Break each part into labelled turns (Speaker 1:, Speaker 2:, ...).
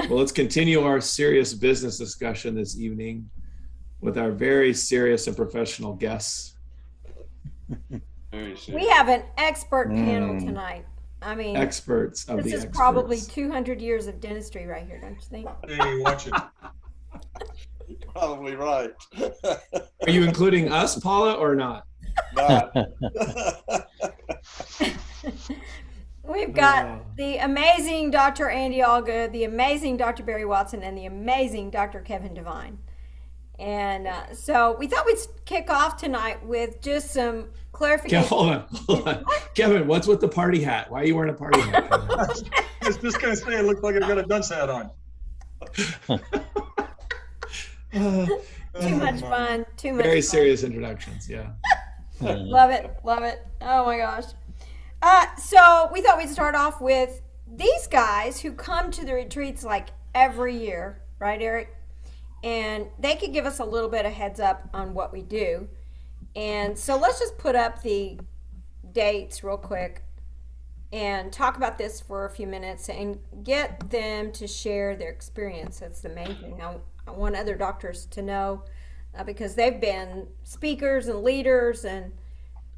Speaker 1: Well, let's continue our serious business discussion this evening with our very serious and professional guests.
Speaker 2: We have an expert panel tonight. I mean,
Speaker 1: Experts of
Speaker 2: this
Speaker 1: the
Speaker 2: is
Speaker 1: experts.
Speaker 2: probably 200 years of dentistry right here, don't you think?
Speaker 3: Hey, watch it.
Speaker 4: You're probably right.
Speaker 1: Are you including us, Paula, or not?
Speaker 4: Not.
Speaker 2: We've got the amazing Dr. Andy Allgood, the amazing Dr. Barry Watson, and the amazing Dr. Kevin Devine. And so we thought we'd kick off tonight with just some clarification.
Speaker 1: Hold on. Kevin, what's with the party hat? Why are you wearing a party hat?
Speaker 3: I was just going to say, it looks like I've got a dunce hat on.
Speaker 2: Too much fun. Too much
Speaker 1: Very
Speaker 2: fun.
Speaker 1: serious introductions, yeah.
Speaker 2: Love it. Love it. Oh my gosh. So we thought we'd start off with these guys who come to the retreats like every year, right, Eric? And they could give us a little bit of heads up on what we do. And so let's just put up the dates real quick and talk about this for a few minutes and get them to share their experience. That's the main thing. I want other doctors to know because they've been speakers and leaders, and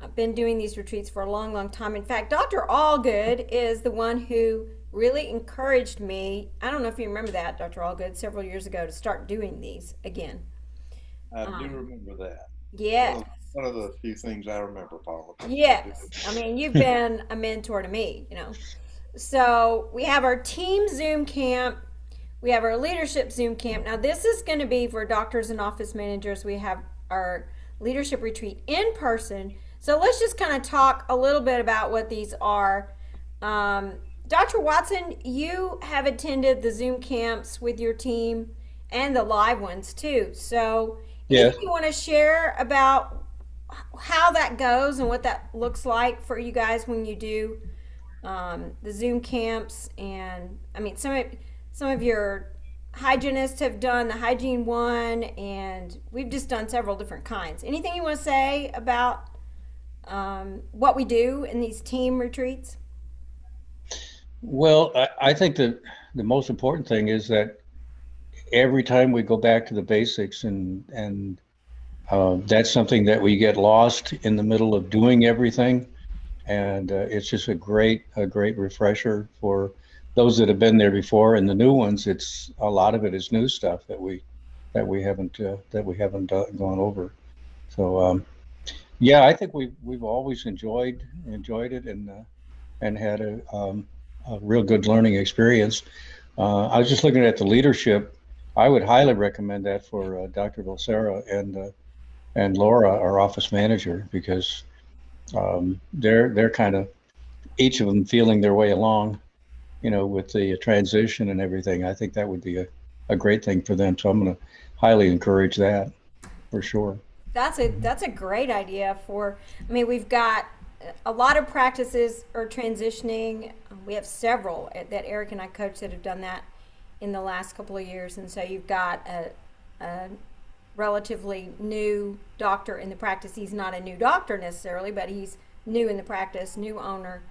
Speaker 2: I've been doing these retreats for a long, long time. In fact, Dr. Allgood is the one who really encouraged me. I don't know if you remember that, Dr. Allgood, several years ago to start doing these again.
Speaker 4: I do remember that.
Speaker 2: Yeah.
Speaker 4: One of the few things I remember, Paula.
Speaker 2: Yes. I mean, you've been a mentor to me, you know. So we have our team Zoom camp. We have our leadership Zoom camp. Now, this is going to be for doctors and office managers. We have our leadership retreat in person. So let's just kind of talk a little bit about what these are. Dr. Watson, you have attended the Zoom camps with your team and the live ones too. So anything you want to share about how that goes and what that looks like for you guys when you do the Zoom camps? And I mean, some of your hygienists have done the Hygiene one, and we've just done several different kinds. Anything you want to say about what we do in these team retreats?
Speaker 5: Well, I think that the most important thing is that every time we go back to the basics, and that's something that we get lost in the middle of doing everything, and it's just a great refresher for those that have been there before, and the new ones. It's a lot of it is new stuff that we haven't gone over. So yeah, I think we've always enjoyed it and had a real good learning experience. I was just looking at the leadership. I would highly recommend that for Dr. Volsera and Laura, our office manager, because they're kind of each of them feeling their way along, you know, with the transition and everything. I think that would be a great thing for them. So I'm going to highly encourage that for sure.
Speaker 2: That's a great idea for, I mean, we've got a lot of practices are transitioning. We have several that Eric and I coach that have done that in the last couple of years. And so you've got a relatively new doctor in the practice. He's not a new doctor necessarily, but he's new in the practice, new owner,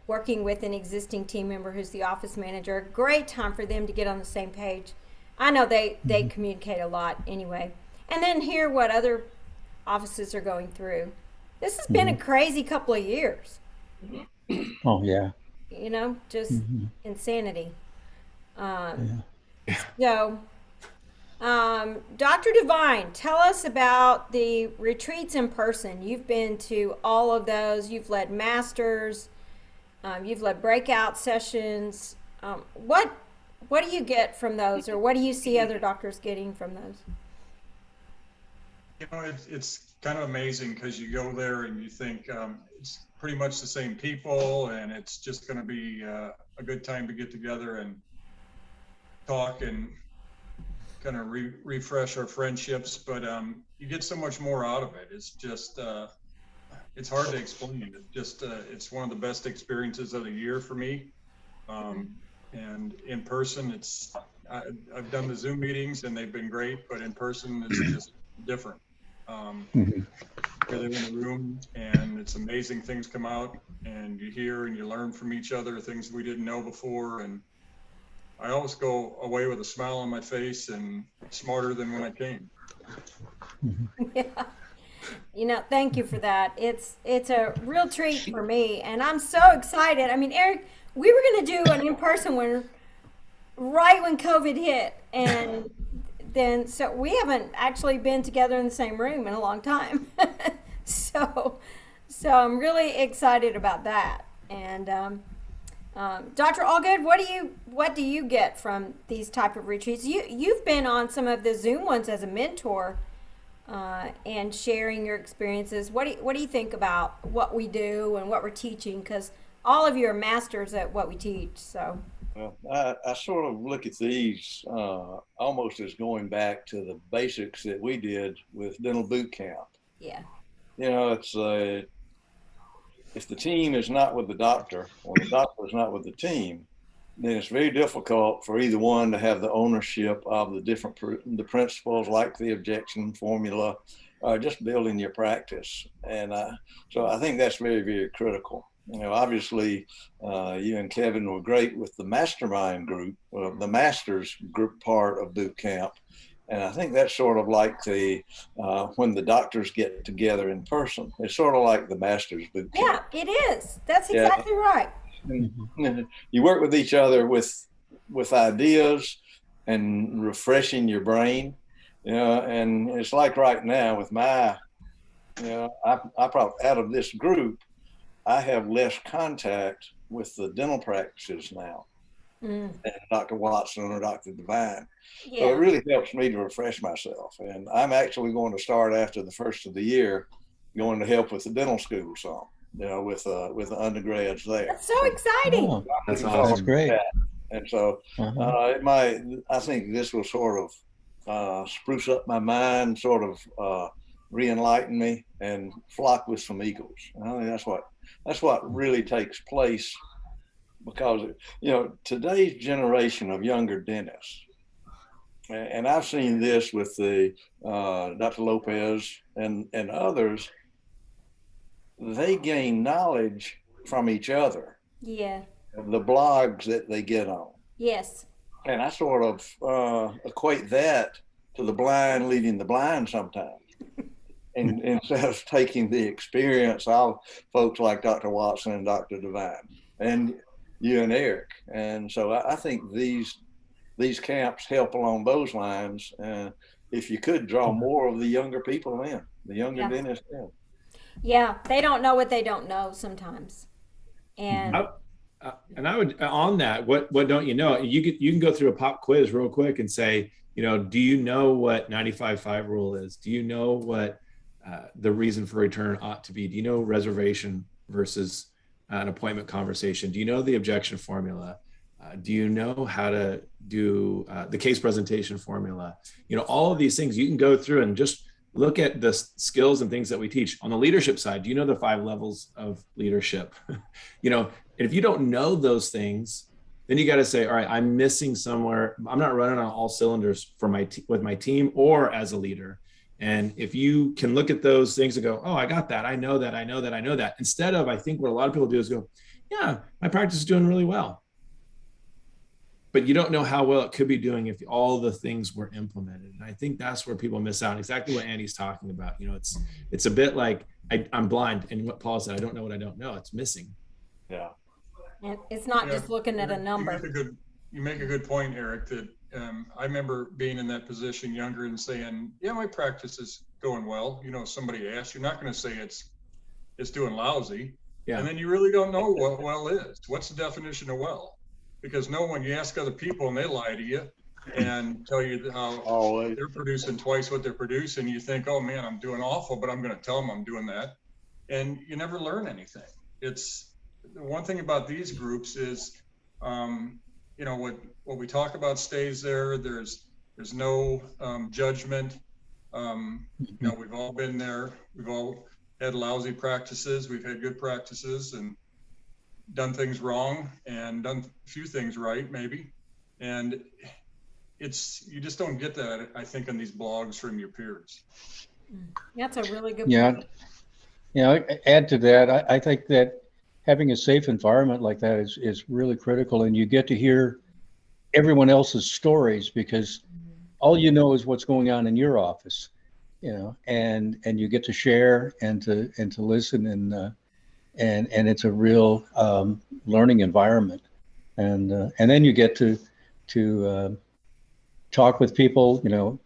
Speaker 2: working with an existing team member who's the office manager. A great time for them to get on the same page. I know they communicate a lot anyway. And then hear what other offices are going through. This has been a crazy couple of years.
Speaker 5: Oh yeah.
Speaker 2: You know, just insanity. So, Dr. Devine, tell us about the retreats in person. You've been to all of those. You've led masters. You've led breakout sessions. What do you get from those, or what do you see other doctors getting from those?
Speaker 3: You know, it's kind of amazing because you go there and you think it's pretty much the same people, and it's just going to be a good time to get together and talk and kind of refresh our friendships. But you get so much more out of it. It's just it's hard to explain. It's one of the best experiences of the year for me. And in person, I've done the Zoom meetings and they've been great, but in person it's just different. You're there in the room and it's amazing. Things come out and you hear and you learn from each other, things we didn't know before, and I always go away with a smile on my face and smarter than when I came.
Speaker 2: Yeah. Thank you for that. It's a real treat for me, and I'm so excited. I mean, Eric, we were going to do an in-person one right when COVID hit, and then so we haven't actually been together in the same room in a long time. so, so I'm really excited about that. And Dr. Allgood, what do you get from these type of retreats? You've been on some of the Zoom ones as a mentor. And sharing your experiences. What do you think about what we do and what we're teaching? Because all of you are masters at what we teach. So,
Speaker 4: Well, I sort of look at these almost as going back to the basics that we did with dental boot camp.
Speaker 2: yeah,
Speaker 4: It's if the team is not with the doctor or the doctor is not with the team, then it's very difficult for either one to have the ownership of the principles, like the objection formula, or just building your practice. And so I think that's very, very critical. Obviously, you and Kevin were great with the Mastermind group, the Masters group part of boot camp. And I think that's sort of like the when the doctors get together in person. It's sort of like the Masters boot camp.
Speaker 2: yeah, it is. That's exactly right.
Speaker 4: You work with each other with ideas and refreshing your brain, and it's like right now with my, I probably out of this group, I have less contact with the dental practices now than Dr. Watson or Dr. Devine.
Speaker 2: Yeah.
Speaker 4: So it really helps me to refresh myself. And I'm actually going to start after the first of the year, going to help with the dental school some. With the undergrads there.
Speaker 2: That's so exciting.
Speaker 5: Oh,
Speaker 1: That's awesome.
Speaker 5: that's great.
Speaker 4: And so I think this will sort of spruce up my mind, sort of re-enlighten me, and flock with some eagles. I think that's what really takes place, because today's generation of younger dentists, and I've seen this with the Dr. Lopez and others. They gain knowledge from each other.
Speaker 2: Yeah.
Speaker 4: The blogs that they get on.
Speaker 2: Yes.
Speaker 4: And I sort of equate that to the blind leading the blind sometimes. And instead of taking the experience of folks like Dr. Watson and Dr. Devine and you and Eric. And so I think these camps help along those lines. If you could draw more of the younger people in, the younger dentists in.
Speaker 2: Yeah, they don't know what they don't know sometimes. And
Speaker 1: I would on that. What don't you know? You can go through a pop quiz real quick and say, do you know what 95.5 rule is? Do you know what the reason for return ought to be? Do you know reservation versus an appointment conversation? Do you know the objection formula? Do you know how to do the case presentation formula? All of these things you can go through and just look at the skills and things that we teach. On the leadership side, do you know the 5 levels of leadership? If you don't know those things, then you got to say, all right, I'm missing somewhere. I'm not running on all cylinders for with my team or as a leader. And if you can look at those things and go, oh, I got that. I know that. Instead of, I think what a lot of people do is go, yeah, my practice is doing really well. But you don't know how well it could be doing if all the things were implemented. And I think that's where people miss out. Exactly what Andy's talking about. It's a bit like I'm blind, and what Paula said, I don't know what I don't know. It's missing.
Speaker 4: Yeah.
Speaker 2: And it's not just looking at a number.
Speaker 3: You make a good point, Eric, that I remember being in that position younger and saying, yeah, my practice is going well. Somebody asks, you're not going to say it's doing lousy.
Speaker 1: Yeah.
Speaker 3: And then you really don't know what well is. What's the definition of well? Because when you ask other people and they lie to you and tell you how they're producing twice what they're producing, you think, oh man, I'm doing awful, but I'm going to tell them I'm doing that. And you never learn anything. It's the one thing about these groups is, what we talk about stays there. There's no judgment. We've all been there. We've all had lousy practices. We've had good practices and done things wrong and done a few things right, maybe. And you just don't get that, I think, on these blogs from your peers.
Speaker 2: That's a really good point.
Speaker 5: Add to that, I think that having a safe environment like that is really critical, and you get to hear everyone else's stories, because all you know is what's going on in your office, and you get to share and to listen, and it's a real learning environment, and then you get to talk with people,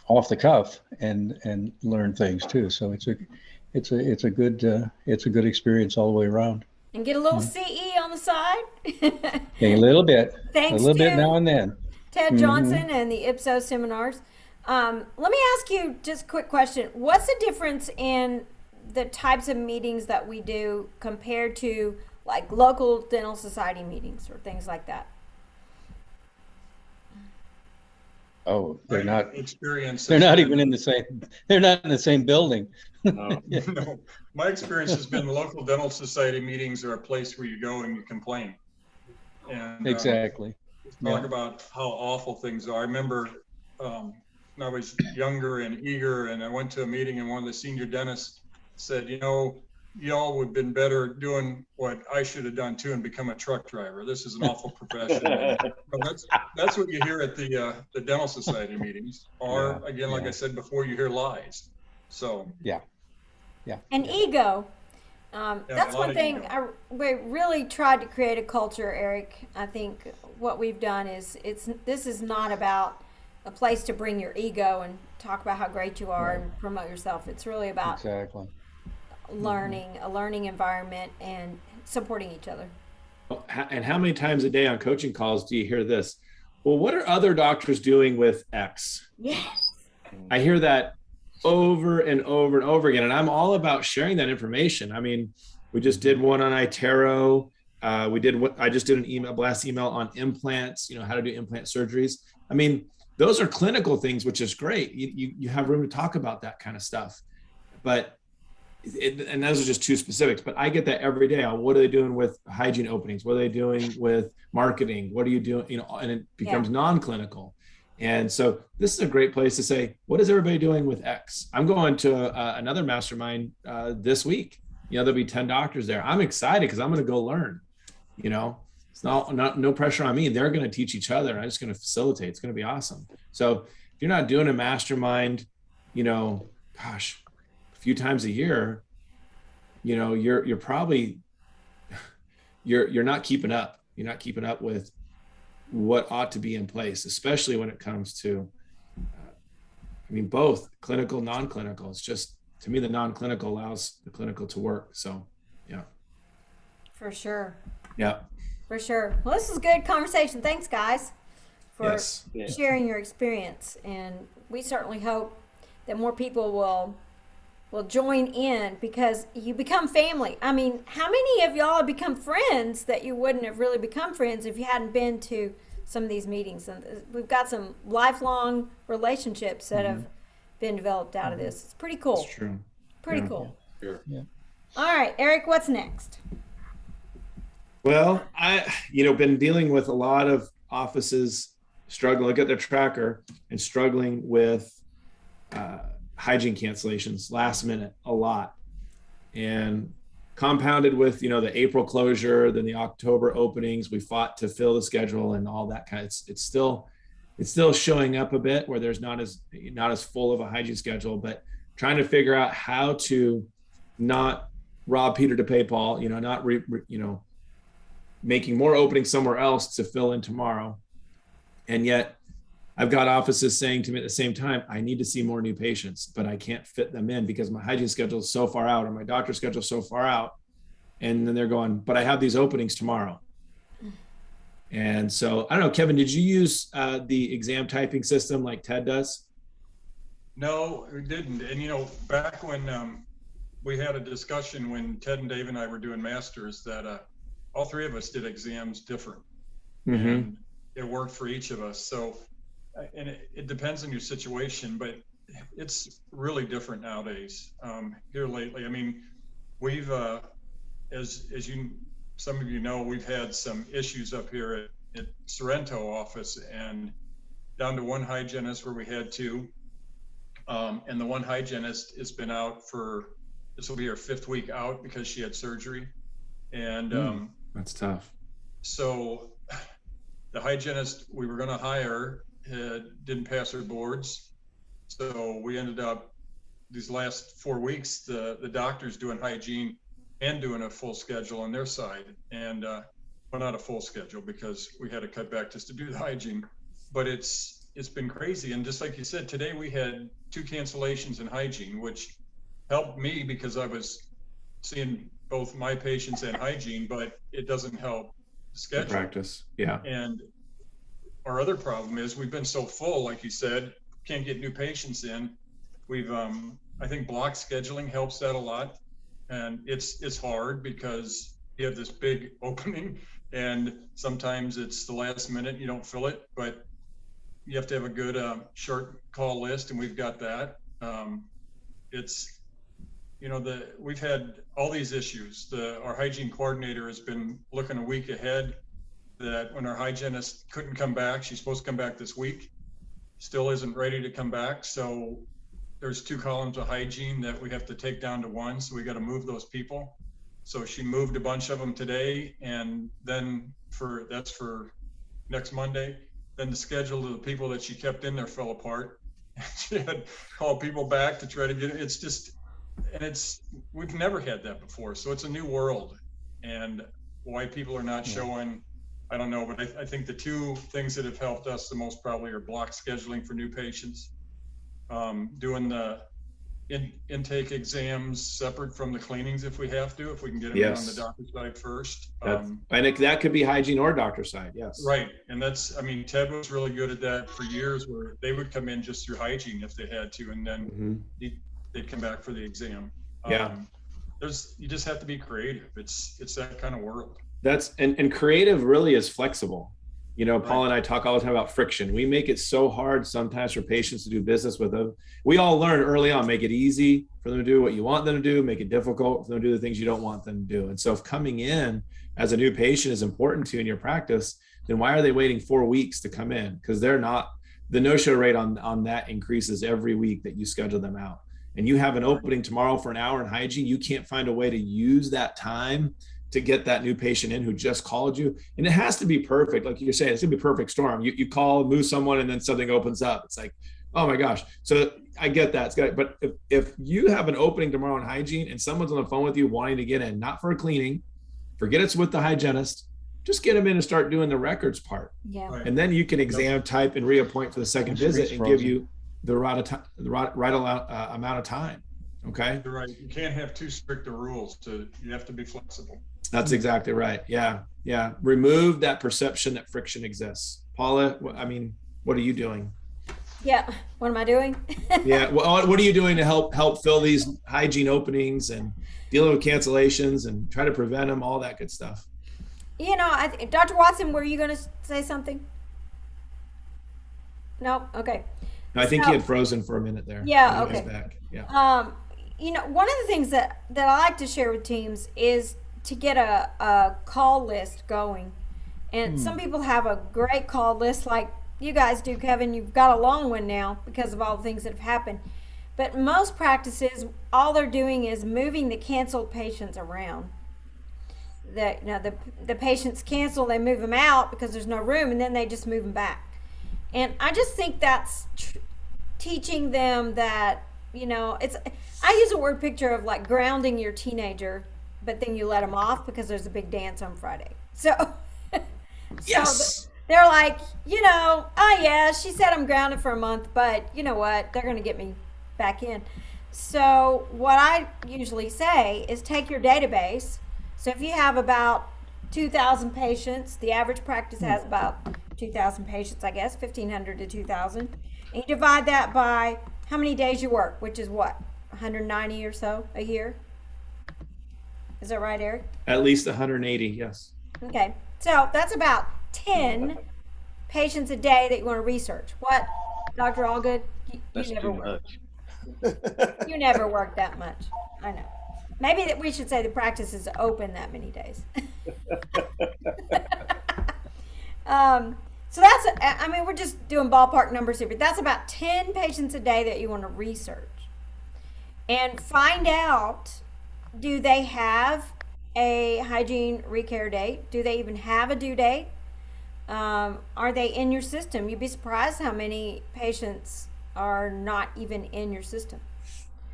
Speaker 5: off the cuff, and learn things too. So it's a good experience all the way around.
Speaker 2: And get a little CE on the side.
Speaker 5: A little bit,
Speaker 2: Thanks
Speaker 5: a little bit
Speaker 2: to
Speaker 5: now and then.
Speaker 2: Ted Johnson and the Ipsos seminars. Let me ask you just a quick question. What's the difference in the types of meetings that we do compared to like local dental society meetings or things like that?
Speaker 5: Oh, they're not.
Speaker 3: Experience.
Speaker 5: They're not even in the same. They're not in the same building.
Speaker 3: No. No. My experience has been the local dental society meetings are a place where you go and you complain. And
Speaker 5: exactly.
Speaker 3: Talk about how awful things are. I remember when I was younger and eager, and I went to a meeting, and one of the senior dentists said, y'all would have been better doing what I should have done too, and become a truck driver. This is an awful profession. That's what you hear at the dental society meetings. Or again, like I said before, you hear lies. So
Speaker 5: yeah.
Speaker 2: And ego. That's one thing we really tried to create a culture, Eric. I think what we've done is this is not about a place to bring your ego and talk about how great you are and promote yourself. It's really about learning, a learning environment, and supporting each other.
Speaker 1: And how many times a day on coaching calls do you hear this? Well, what are other doctors doing with X?
Speaker 2: Yes.
Speaker 1: I hear that over and over and over again. And I'm all about sharing that information. I mean, we just did one on iTero. I just did an blast email on implants, how to do implant surgeries. I mean, those are clinical things, which is great. You have room to talk about that kind of stuff. But and those are just two specifics, but I get that every day. What are they doing with hygiene openings? What are they doing with marketing? What are you doing? And it becomes non-clinical. And so this is a great place to say, what is everybody doing with X? I'm going to another mastermind this week. There'll be 10 doctors there. I'm excited because I'm going to go learn. It's not no pressure on me. They're going to teach each other. I'm just going to facilitate. It's going to be awesome. So if you're not doing a mastermind, a few times a year, you're probably you're not keeping up. You're not keeping up with what ought to be in place, especially when it comes to both clinical, non-clinical. It's just, to me, the non-clinical allows the clinical to work. So
Speaker 2: for sure.
Speaker 1: Yeah,
Speaker 2: for sure. Well, this is a good conversation. Thanks, guys, for sharing your experience, and we certainly hope that more people will join in, because you become family. I mean, how many of y'all have become friends that you wouldn't have really become friends if you hadn't been to some of these meetings? And we've got some lifelong relationships that have been developed out of this. It's pretty cool.
Speaker 1: That's true.
Speaker 2: Pretty cool.
Speaker 4: Sure.
Speaker 5: Yeah.
Speaker 2: All right, Eric, what's next?
Speaker 1: Well, I been dealing with a lot of offices struggling, look at their tracker, and struggling with hygiene cancellations last minute a lot, and compounded with the April closure, then the October openings. We fought to fill the schedule and all that kind of. It's still showing up a bit where there's not as full of a hygiene schedule, but trying to figure out how to not rob Peter to pay Paul. Not making more openings somewhere else to fill in tomorrow, and yet I've got offices saying to me at the same time, I need to see more new patients, but I can't fit them in because my hygiene schedule is so far out, or my doctor's schedule is so far out. And then they're going, but I have these openings tomorrow. And so, I don't know, Kevin, did you use the exam typing system like Ted does?
Speaker 3: No, we didn't. And, back when we had a discussion when Ted and Dave and I were doing masters, that all three of us did exams different.
Speaker 1: Mm-hmm.
Speaker 3: And it worked for each of us. So, and it depends on your situation, but it's really different nowadays here lately. I mean, we've, as some of you know, we've had some issues up here at Sorrento office, and down to one hygienist where we had two. And the one hygienist has been out this will be her 5th week out because she had surgery. And
Speaker 1: that's tough.
Speaker 3: So the hygienist we were going to hire didn't pass her boards. So we ended up these last 4 weeks, the doctors doing hygiene and doing a full schedule on their side. And well, not a full schedule because we had to cut back just to do the hygiene, but it's been crazy. And just like you said, today we had 2 cancellations in hygiene, which helped me because I was seeing both my patients and hygiene, but it doesn't help the schedule.
Speaker 1: Practice. Yeah.
Speaker 3: And our other problem is we've been so full, like you said, can't get new patients in. We've, I think block scheduling helps that a lot. And it's hard because you have this big opening and sometimes it's the last minute, you don't fill it, but you have to have a good short call list, and we've got that. It's, you know, we've had all these issues. Our hygiene coordinator has been looking a week ahead, that when our hygienist couldn't come back, she's supposed to come back this week, still isn't ready to come back. So there's 2 columns of hygiene that we have to take down to 1. So we got to move those people. So she moved a bunch of them today, and then that's for next Monday. Then the schedule of the people that she kept in there fell apart. She had called people back to try to get it. It's just, and we've never had that before. So it's a new world, and why people are not showing, I don't know, but I think the 2 things that have helped us the most probably are block scheduling for new patients, doing the intake exams separate from the cleanings if we have to, if we can get them on the doctor's side first.
Speaker 1: And that could be hygiene or doctor side. Yes.
Speaker 3: Right. And that's, I mean, Ted was really good at that for years, where they would come in just through hygiene if they had to, and then they'd come back for the exam. You just have to be creative. It's that kind of world.
Speaker 1: And creative really is flexible. You know, Paul and I talk all the time about friction. We make it so hard sometimes for patients to do business with them. We all learn early on, make it easy for them to do what you want them to do, make it difficult for them to do the things you don't want them to do. And so if coming in as a new patient is important to you in your practice, then why are they waiting 4 weeks to come in? Because they're not, the no-show rate on that increases every week that you schedule them out. And you have an opening tomorrow for an hour in hygiene, you can't find a way to use that time to get that new patient in who just called you. And it has to be perfect. Like you're saying, it's gonna be a perfect storm. You call, move someone, and then something opens up. It's like, oh my gosh. So I get that. It's good. But if you have an opening tomorrow in hygiene and someone's on the phone with you wanting to get in, not for a cleaning, forget it's with the hygienist, just get them in and start doing the records part.
Speaker 2: Yeah.
Speaker 3: Right.
Speaker 1: And then you can exam, type, and reappoint for the second visit and give you the right amount of time. Okay.
Speaker 3: You're right. You can't have too strict of rules. You have to be flexible.
Speaker 1: That's exactly right. Yeah. Remove that perception that friction exists. Paula, I mean, what are you doing?
Speaker 2: Yeah. What am I doing?
Speaker 1: Yeah. Well, what are you doing to help fill these hygiene openings and dealing with cancellations and try to prevent them, all that good stuff?
Speaker 2: You know, Dr. Watson, were you going to say something? No? Okay.
Speaker 1: No, I think he had frozen for a minute there.
Speaker 2: Yeah.
Speaker 1: Okay.
Speaker 2: Okay.
Speaker 1: Back. Yeah.
Speaker 2: You know, one of the things that I like to share with teams is to get a call list going. And some people have a great call list like you guys do, Kevin. You've got a long one now because of all the things that have happened. But most practices, all they're doing is moving the canceled patients around. The patients cancel, they move them out because there's no room, and then they just move them back. And I just think that's teaching them that, you know, I use a word picture of like grounding your teenager, but then you let them off because there's a big dance on Friday. So,
Speaker 1: Yes.
Speaker 2: they're like, you know, oh yeah, she said I'm grounded for a month, but you know what? They're going to get me back in. So what I usually say is take your database. So if you have about 2,000 patients, the average practice has about 2,000 patients, I guess, 1,500 to 2,000. And you divide that by how many days you work, which is what, 190 or so a year? Is that right, Eric?
Speaker 1: At least 180. Yes.
Speaker 2: Okay. So that's about 10 patients a day that you want to research. What, Dr. Allgood?
Speaker 4: That's
Speaker 2: You never
Speaker 4: too
Speaker 2: work.
Speaker 4: much.
Speaker 2: You never work that much. I know. Maybe that we should say the practice is open that many days. So that's, I mean, we're just doing ballpark numbers here, but that's about 10 patients a day that you want to research and find out, do they have a hygiene recare date? Do they even have a due date? are they in your system? You'd be surprised how many patients are not even in your system.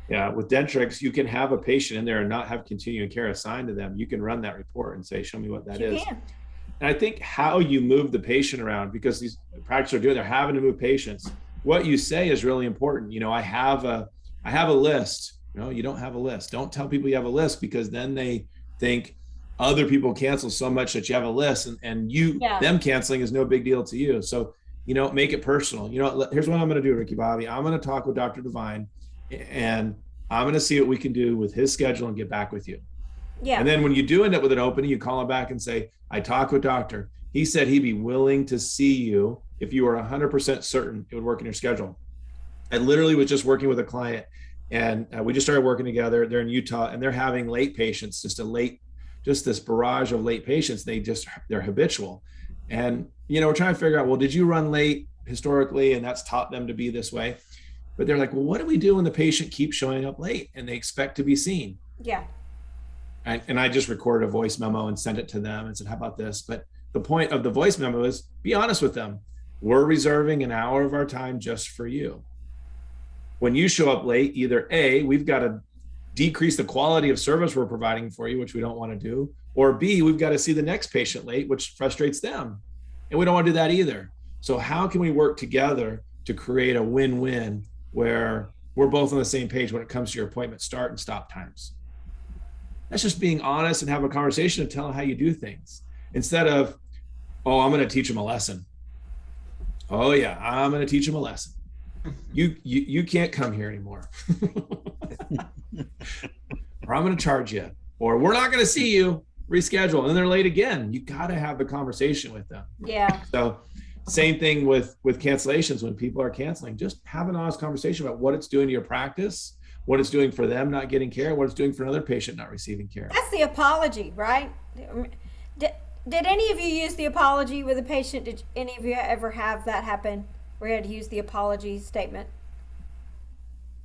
Speaker 1: Yeah, with Dentrix, you can have a patient in there and not have continuing care assigned to them. You can run that report and say, show me what that
Speaker 2: You
Speaker 1: is.
Speaker 2: can.
Speaker 1: And I think how you move the patient around, because these practices are doing, they're having to move patients. What you say is really important. I have a list. No, you don't have a list. Don't tell people you have a list, because then they think other people cancel so much that you have a list, and them canceling is no big deal to you. So, make it personal. Here's what I'm going to do, Ricky Bobby. I'm going to talk with Dr. Devine, and I'm going to see what we can do with his schedule and get back with you.
Speaker 2: Yeah.
Speaker 1: And then when you do end up with an opening, you call him back and say, I talked with doctor. He said he'd be willing to see you if you were 100% certain it would work in your schedule. I literally was just working with a client, and we just started working together. They're in Utah, and they're having late patients, just this barrage of late patients. They're habitual. And, we're trying to figure out, well, did you run late historically? And that's taught them to be this way. But they're like, well, what do we do when the patient keeps showing up late and they expect to be seen?
Speaker 2: Yeah.
Speaker 1: And I just recorded a voice memo and sent it to them and said, how about this? But the point of the voice memo is, be honest with them. We're reserving an hour of our time just for you. When you show up late, either A, we've got to decrease the quality of service we're providing for you, which we don't want to do, or B, we've got to see the next patient late, which frustrates them. And we don't want to do that either. So how can we work together to create a win-win where we're both on the same page when it comes to your appointment start and stop times? That's just being honest and have a conversation and tell them how you do things, instead of, oh, I'm going to teach them a lesson. Oh yeah, I'm going to teach them a lesson. You can't come here anymore. Or I'm going to charge you, or we're not going to see you, reschedule. And then they're late again. You got to have the conversation with them.
Speaker 2: Yeah.
Speaker 1: So same thing with cancellations. When people are canceling, just have an honest conversation about what it's doing to your practice, what it's doing for them not getting care, what it's doing for another patient not receiving care.
Speaker 2: That's the apology, right? Did any of you use the apology with a patient? Did any of you ever have that happen where you had to use the apology statement?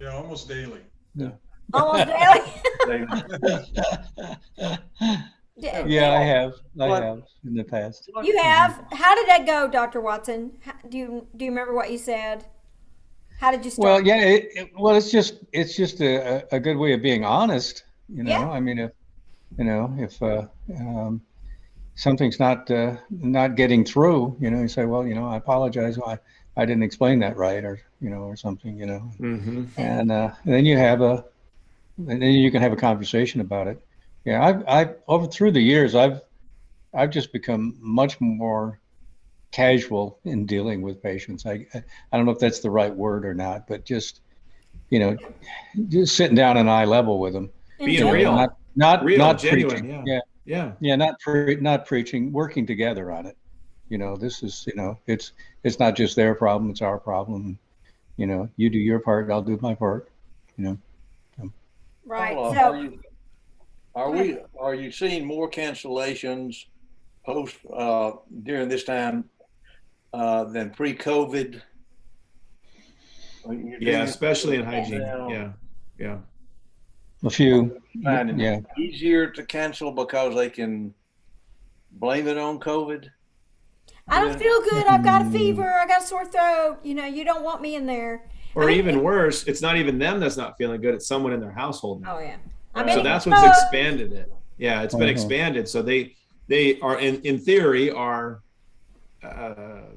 Speaker 3: Yeah, almost daily.
Speaker 5: Yeah.
Speaker 2: Almost daily?
Speaker 5: Yeah, I have in the past.
Speaker 2: You have? How did that go, Dr. Watson? Do you remember what you said? How did you start?
Speaker 5: Well, yeah, it's just a good way of being honest.
Speaker 2: Yeah.
Speaker 5: I mean, if something's not getting through, you say, well, I apologize. I didn't explain that right, or something,
Speaker 1: Mm-hmm.
Speaker 5: and then you can have a conversation about it. Yeah, I've over through the years, I've just become much more casual in dealing with patients. I don't know if that's the right word or not, but just sitting down on eye level with them,
Speaker 1: Being real,
Speaker 5: not
Speaker 1: genuine,
Speaker 5: preaching. Yeah, not preaching, working together on it. This is it's not just their problem, it's our problem. You do your part, I'll do my part.
Speaker 2: Right.
Speaker 4: Paula,
Speaker 2: So
Speaker 4: are you seeing more cancellations post during this time than pre-COVID?
Speaker 1: Yeah, especially in hygiene. Yeah.
Speaker 5: A few.
Speaker 4: Finding
Speaker 5: Yeah.
Speaker 4: it easier to cancel because they can blame it on COVID?
Speaker 2: I don't feel good. I've got a fever. I got a sore throat. You don't want me in there.
Speaker 1: Or even worse, it's not even them that's not feeling good. It's someone in their household now.
Speaker 2: Oh yeah.
Speaker 1: So that's what's expanded it. Yeah, it's been expanded. So they are in theory are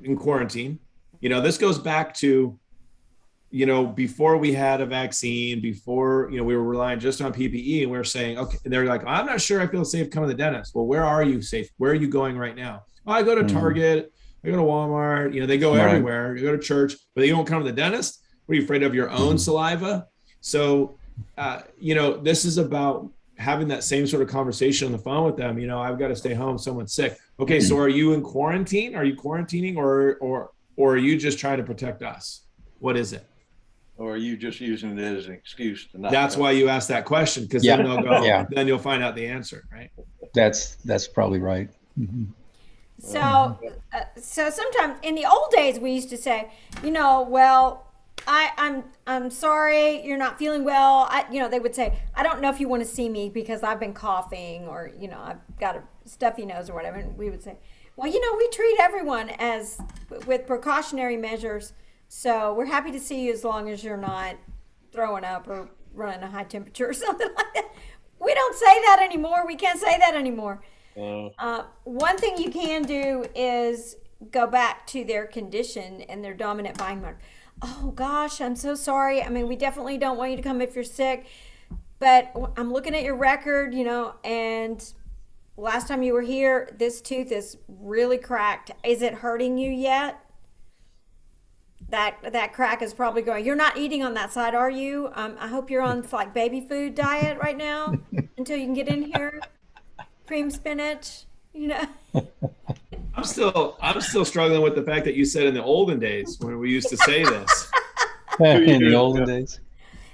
Speaker 1: in quarantine. This goes back to before we had a vaccine, before we were relying just on PPE, and we were saying, okay, and they're like, I'm not sure I feel safe coming to the dentist. Well, where are you safe? Where are you going right now? Oh, I go to Target. I go to Walmart. They go everywhere. You go to church, but you don't come to the dentist. What, are you afraid of your own saliva? So, this is about having that same sort of conversation on the phone with them. I've got to stay home. Someone's sick. Okay, so are you in quarantine? Are you quarantining, or are you just trying to protect us? What is it?
Speaker 4: Or are you just using it as an excuse to not?
Speaker 1: That's why you ask that question, because then they'll go.
Speaker 5: Yeah.
Speaker 1: Then you'll find out the answer, right?
Speaker 5: That's probably right. Mm-hmm.
Speaker 2: So sometimes in the old days we used to say, well, I'm sorry you're not feeling well. They would say, I don't know if you want to see me because I've been coughing, or I've got a stuffy nose or whatever. And we would say, Well, we treat everyone as with precautionary measures. So we're happy to see you as long as you're not throwing up or running a high temperature or something like that. We don't say that anymore. We can't say that anymore. One thing you can do is go back to their condition and their dominant buying mark. Oh gosh, I'm so sorry. I mean, we definitely don't want you to come if you're sick, but I'm looking at your record, and last time you were here, this tooth is really cracked. Is it hurting you yet? That crack is probably going. You're not eating on that side, are you? I hope you're on like baby food diet right now until you can get in here. Cream spinach,
Speaker 1: I'm still struggling with the fact that you said in the olden days when we used to say this.
Speaker 5: In the olden days.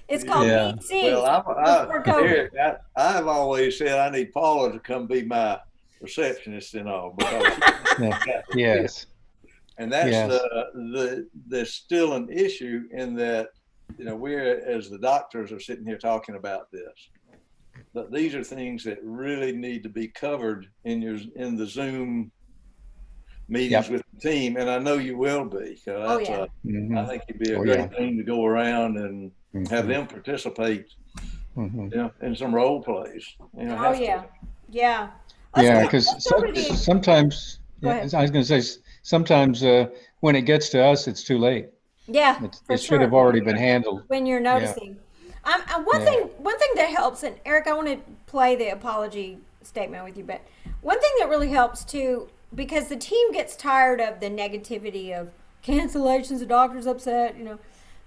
Speaker 2: It's called BC.
Speaker 4: Well, Eric, I've always said I need Paula to come be my receptionist and all because
Speaker 5: Yes.
Speaker 4: and that's there's still an issue in that we're as the doctors are sitting here talking about this, but these are things that really need to be covered in the Zoom meetings with the team, and I know you will be. That's I think it'd be a great thing to go around and have them participate, in some role plays.
Speaker 2: Yeah.
Speaker 5: Because sometimes I was going to say sometimes when it gets to us, it's too late.
Speaker 2: Yeah,
Speaker 5: it should have already been handled
Speaker 2: when you're noticing. One thing that helps, and Eric, I want to play the apology statement with you, but one thing that really helps too, because the team gets tired of the negativity of cancellations, the doctor's upset,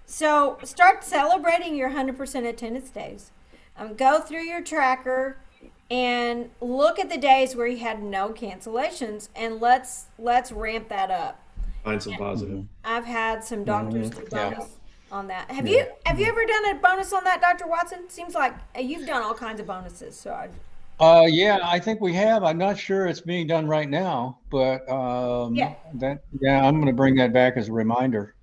Speaker 2: So start celebrating your 100% attendance days. Go through your tracker and look at the days where you had no cancellations, and let's ramp that up.
Speaker 1: Find some positive.
Speaker 2: I've had some doctors do bonus on that. Have you ever done a bonus on that, Dr. Watson? Seems like you've done all kinds of bonuses. So
Speaker 5: I think we have. I'm not sure it's being done right now, but I'm going to bring that back as a reminder.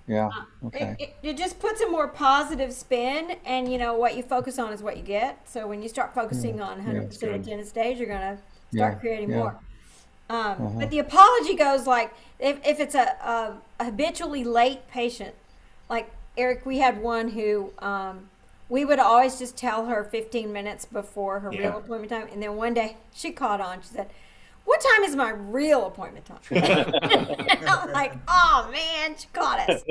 Speaker 5: Yeah. Okay.
Speaker 2: It just puts a more positive spin, and what you focus on is what you get. So when you start focusing on 100% attendance days, you're going to start creating more. But the apology goes like if it's a habitually late patient, like Eric, we had one who we would always just tell her 15 minutes before her real appointment time, and then one day she caught on. She said, "What time is my real appointment time?" I'm like, "Oh man, she caught us."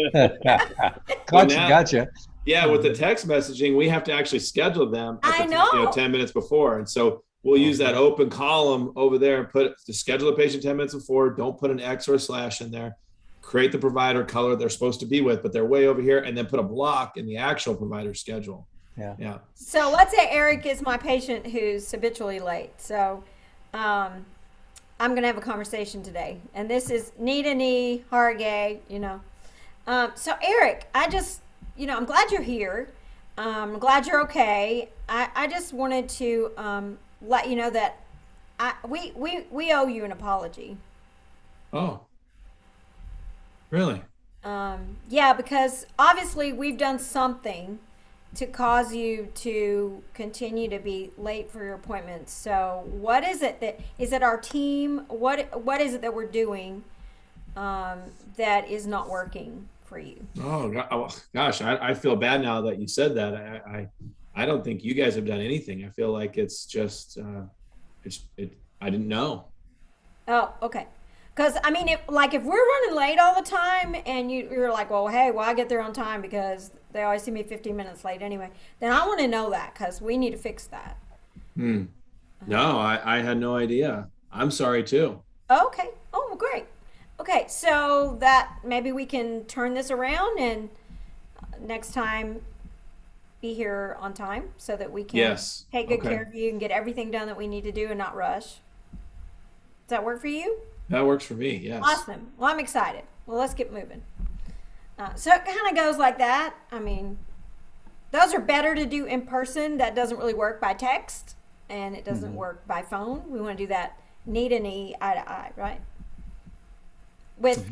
Speaker 5: Gotcha.
Speaker 1: Yeah, with the text messaging, we have to actually schedule them.
Speaker 2: I know.
Speaker 1: 10 minutes before, and so we'll use that open column over there and put to schedule a patient 10 minutes before. Don't put an X or a slash in there. Create the provider color they're supposed to be with, but they're way over here, and then put a block in the actual provider schedule. Yeah.
Speaker 2: So let's say Eric is my patient who's habitually late. So I'm going to have a conversation today, and this is knee to knee, Hargay, So Eric, I just, I'm glad you're here. I'm glad you're okay. I just wanted to let you know that we owe you an apology.
Speaker 1: Oh, really?
Speaker 2: Yeah, because obviously we've done something to cause you to continue to be late for your appointments. So what is it is it our team? What is it that we're doing that is not working for you?
Speaker 1: Oh gosh, I feel bad now that you said that. I don't think you guys have done anything. I feel like it's just I didn't know.
Speaker 2: Oh, okay. Because I mean, if we're running late all the time, and you're like, well, hey, I get there on time because they always see me 15 minutes late anyway. Then I want to know that, because we need to fix that.
Speaker 1: No, I had no idea. I'm sorry too.
Speaker 2: Okay. Oh, great. Okay, so that maybe we can turn this around, and next time be here on time so that we can take good care of you and get everything done that we need to do and not rush. Does that work for you?
Speaker 1: That works for me, yes.
Speaker 2: Awesome. Well, I'm excited. Well, let's get moving. So it kind of goes like that. I mean, those are better to do in person. That doesn't really work by text, and it doesn't work by phone. We want to do that knee to knee, eye to eye, right? With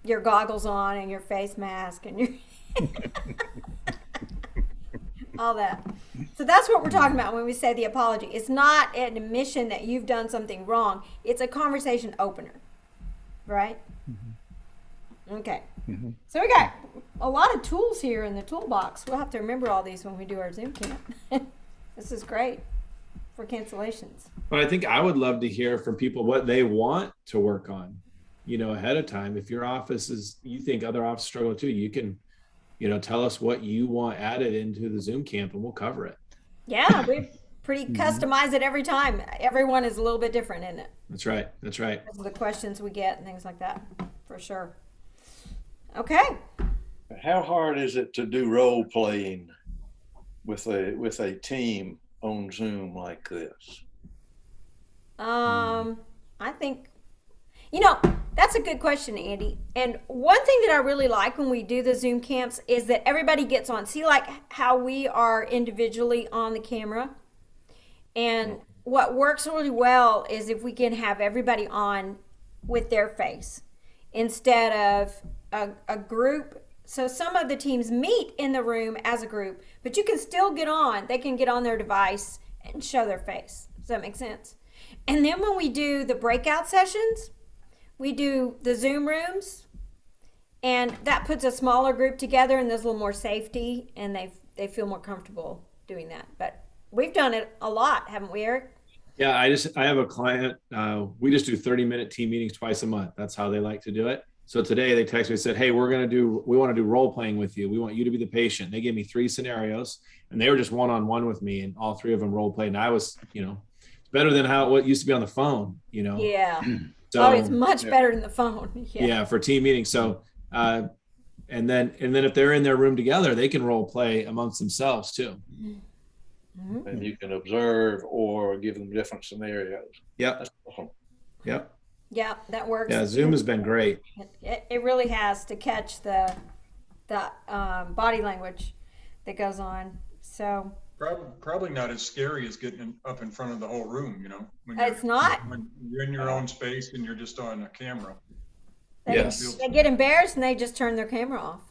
Speaker 2: your goggles on and your face mask and your all that. So that's what we're talking about when we say the apology. It's not an admission that you've done something wrong. It's a conversation opener. right? Okay. So we got a lot of tools here in the toolbox. We'll have to remember all these when we do our Zoom camp. This is great for cancellations.
Speaker 1: But I think I would love to hear from people what they want to work on, ahead of time. If your office you think other offices struggle too, you can, tell us what you want added into the Zoom camp and we'll cover it.
Speaker 2: Yeah, we pretty customize it every time. Everyone is a little bit different in it.
Speaker 1: That's right. That's right.
Speaker 2: Because of the questions we get and things like that, for sure. Okay.
Speaker 4: How hard is it to do role playing with a team on Zoom like this?
Speaker 2: I think, that's a good question, Andy. And one thing that I really like when we do the Zoom camps is that everybody gets on. See, like how we are individually on the camera. And what works really well is if we can have everybody on with their face instead of a group. So some of the teams meet in the room as a group, but you can still get on. They can get on their device and show their face. Does that make sense? And then when we do the breakout sessions, we do the Zoom rooms, and that puts a smaller group together, and there's a little more safety, and they feel more comfortable doing that. But we've done it a lot, haven't we, Eric?
Speaker 1: Yeah, I have a client. We just do 30-minute team meetings twice a month. That's how they like to do it. So today they texted me and said, hey, we want to do role playing with you. We want you to be the patient. They gave me 3 scenarios, and they were just one-on-one with me, and all 3 of them role played. And I was, it's better than what used to be on the phone,
Speaker 2: Yeah.
Speaker 1: So,
Speaker 2: it's much better than the phone.
Speaker 1: Yeah, for team meetings. So, and then if they're in their room together, they can role play amongst themselves too.
Speaker 4: And you can observe or give them different scenarios.
Speaker 1: Yep.
Speaker 4: That's awesome.
Speaker 1: Yep.
Speaker 2: Yeah, that works.
Speaker 1: Yeah, Zoom has been great.
Speaker 2: It really has to catch the body language that goes on. So
Speaker 3: Probably not as scary as getting up in front of the whole room, when
Speaker 2: it's not.
Speaker 3: When you're in your own space and you're just on a camera.
Speaker 1: Yes.
Speaker 2: They get embarrassed and they just turn their camera off.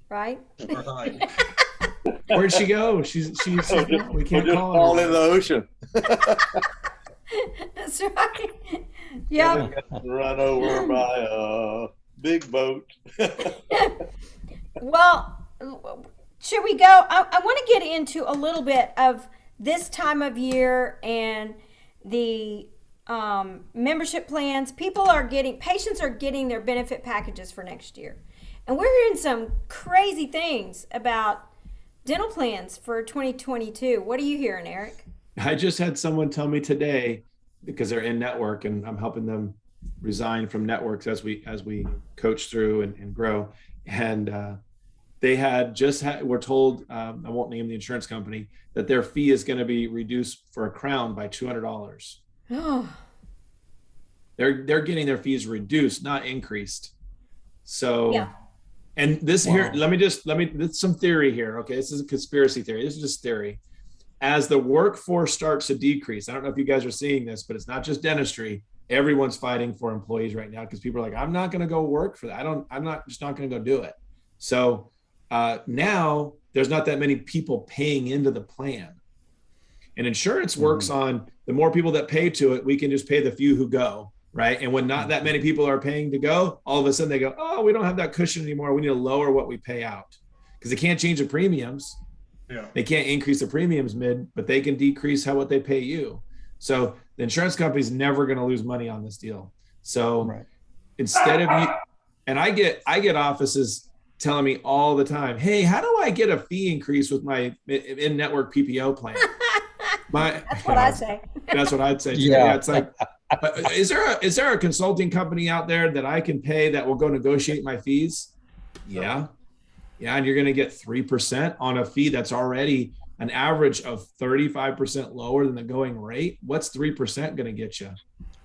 Speaker 2: Right?
Speaker 3: Right.
Speaker 1: Where'd she go? She's we can't call
Speaker 4: fall
Speaker 1: her.
Speaker 4: in the ocean.
Speaker 2: That's right. Yeah.
Speaker 4: Run over by a big boat.
Speaker 2: Well, should we go? I want to get into a little bit of this time of year and the membership plans. Patients are getting their benefit packages for next year. And we're hearing some crazy things about dental plans for 2022. What are you hearing, Eric?
Speaker 1: I just had someone tell me today, because they're in network and I'm helping them resign from networks as we coach through and grow. And they were told, I won't name the insurance company, that their fee is going to be reduced for a crown by $200.
Speaker 2: Oh.
Speaker 1: They're getting their fees reduced, not increased. So,
Speaker 2: yeah.
Speaker 1: And this here, let me, this is some theory here. Okay. This is a conspiracy theory. This is just theory. As the workforce starts to decrease, I don't know if you guys are seeing this, but it's not just dentistry. Everyone's fighting for employees right now because people are like, I'm not going to go work for that. I'm not going to go do it. So now there's not that many people paying into the plan. And insurance works on the more people that pay to it, we can just pay the few who go, right? And when not that many people are paying to go, all of a sudden they go, oh, we don't have that cushion anymore. We need to lower what we pay out because they can't change the premiums.
Speaker 3: Yeah.
Speaker 1: They can't increase the premiums but they can decrease what they pay you. So the insurance company's never going to lose money on this deal. So instead of you, and I get offices telling me all the time, hey, how do I get a fee increase with my in-network PPO plan?
Speaker 2: That's what I say.
Speaker 1: That's what I'd say.
Speaker 5: Yeah.
Speaker 1: It's like, is there a consulting company out there that I can pay that will go negotiate my fees? Yeah. Yeah, and you're going to get 3% on a fee that's already an average of 35% lower than the going rate. What's 3% going to get you?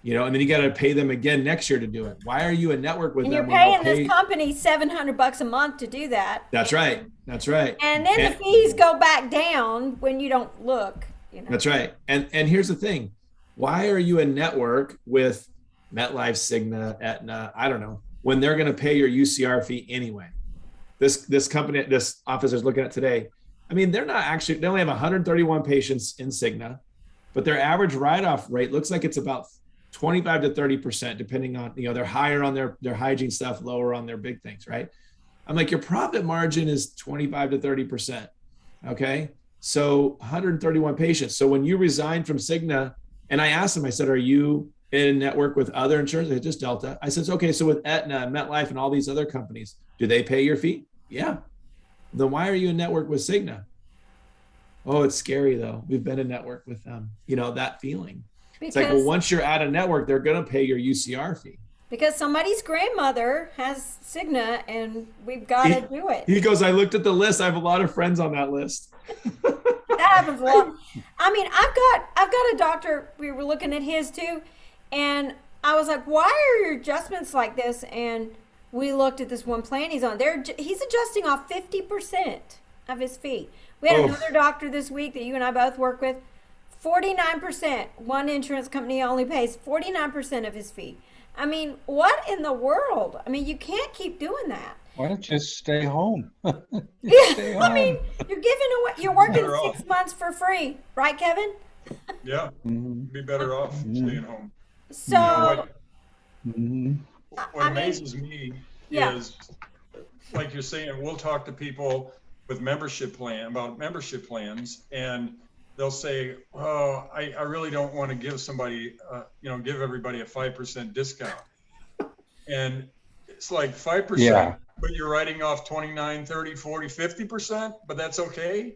Speaker 1: And then you got to pay them again next year to do it. Why are you in network with
Speaker 2: and
Speaker 1: them?
Speaker 2: You're paying this company $700 a month to do that.
Speaker 1: That's right. That's right.
Speaker 2: And then the fees go back down when you don't look.
Speaker 1: That's right. And here's the thing. Why are you in network with MetLife, Cigna, Aetna? I don't know. When they're going to pay your UCR fee anyway. This company, this office is looking at today. I mean, they only have 131 patients in Cigna, but their average write-off rate looks like it's about 25 to 30%, depending on, they're higher on their hygiene stuff, lower on their big things, right? I'm like, your profit margin is 25 to 30%. Okay. So 131 patients. So when you resigned from Cigna, and I asked them, I said, are you in network with other insurance? They just Delta. I said, okay, so with Aetna, MetLife, and all these other companies, do they pay your fee? Yeah. Then why are you in network with Cigna? Oh, it's scary though. We've been in network with them. That feeling. It's like, well, once you're out of network, they're going to pay your UCR fee.
Speaker 2: Because somebody's grandmother has Cigna and we've got to do it.
Speaker 1: He goes, I looked at the list. I have a lot of friends on that list.
Speaker 2: That happens a lot. I mean, I've got a doctor, we were looking at his too, and I was like, why are your adjustments like this? And we looked at this one plan he's on. He's adjusting off 50% of his fee. We had another doctor this week that you and I both work with, 49%. One insurance company only pays 49% of his fee. I mean, what in the world? I mean, you can't keep doing that.
Speaker 5: Why don't you just stay home?
Speaker 2: Stay home. I mean, you're giving away, you're working 6 months for free, right, Kevin?
Speaker 3: Yeah, be better off staying home.
Speaker 2: So,
Speaker 3: what amazes me is, like you're saying, we'll talk to people with membership plans, and they'll say, "Oh, I really don't want to give somebody, give everybody a 5% discount," and it's like 5%, but you're writing off 29, 30, 40, 50%, but that's okay.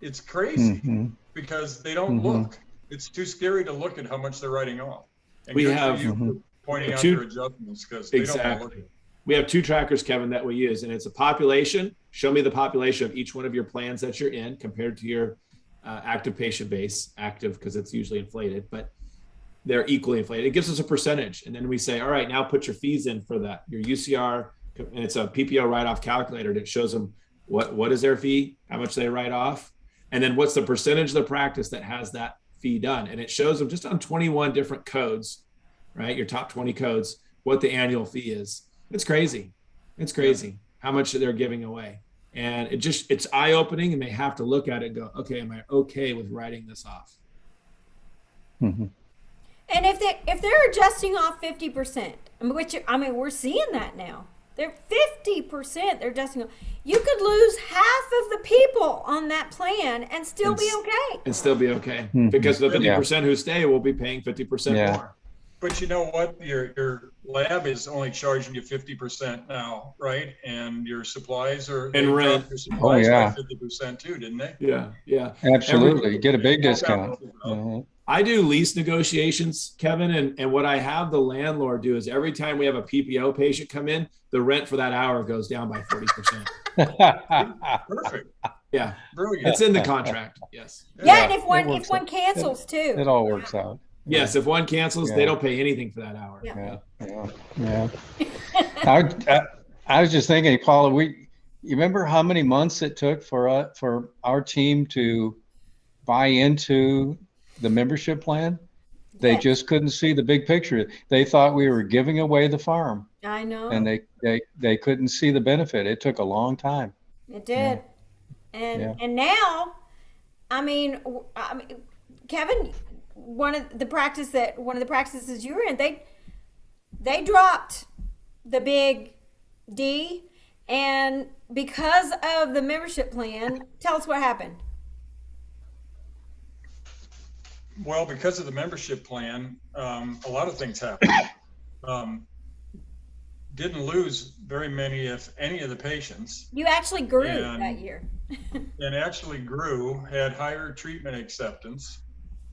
Speaker 3: It's crazy because they don't look. It's too scary to look at how much they're writing off. And
Speaker 1: we have
Speaker 3: pointing out their adjustments because they don't want to look at it.
Speaker 1: We have 2 trackers, Kevin, that we use, and it's a population. Show me the population of each one of your plans that you're in compared to your active patient base, active because it's usually inflated, but they're equally inflated. It gives us a percentage. And then we say, all right, now put your fees in for that, your UCR, and it's a PPO write-off calculator that shows them what is their fee, how much they write off, and then what's the percentage of the practice that has that fee done. And it shows them just on 21 different codes, right? Your top 20 codes, what the annual fee is. It's crazy. It's crazy how much they're giving away. And it's eye-opening, and they have to look at it and go, okay, am I okay with writing this off?
Speaker 2: And if they're adjusting off 50%, we're seeing that now. They're 50%. They're adjusting off. You could lose half of the people on that plan and still be okay.
Speaker 1: And still be okay because the 50% who stay will be paying 50% more.
Speaker 3: But you know what? Your lab is only charging you 50% now, right? And your supplies
Speaker 1: and rent.
Speaker 3: Your supplies by 50% too, didn't they?
Speaker 1: Yeah.
Speaker 5: Absolutely. You get a big discount.
Speaker 1: I do lease negotiations, Kevin, and what I have the landlord do is every time we have a PPO patient come in, the rent for that hour goes down by 40%.
Speaker 3: Perfect.
Speaker 1: Yeah.
Speaker 3: Brilliant.
Speaker 1: It's in the contract. Yes.
Speaker 2: Yeah, and if one cancels too.
Speaker 5: It all works out.
Speaker 1: Yes, if one cancels, they don't pay anything for that hour.
Speaker 5: Yeah. I was just thinking, Paula, you remember how many months it took for our team to buy into the membership plan? They just couldn't see the big picture. They thought we were giving away the farm.
Speaker 2: I know.
Speaker 5: And they couldn't see the benefit. It took a long time.
Speaker 2: It did. And now, Kevin, one of the practices you were in, they dropped the big D, and because of the membership plan, tell us what happened.
Speaker 3: Well, because of the membership plan, a lot of things happened. Didn't lose very many, if any, of the patients.
Speaker 2: You actually grew that year.
Speaker 3: And actually grew, had higher treatment acceptance,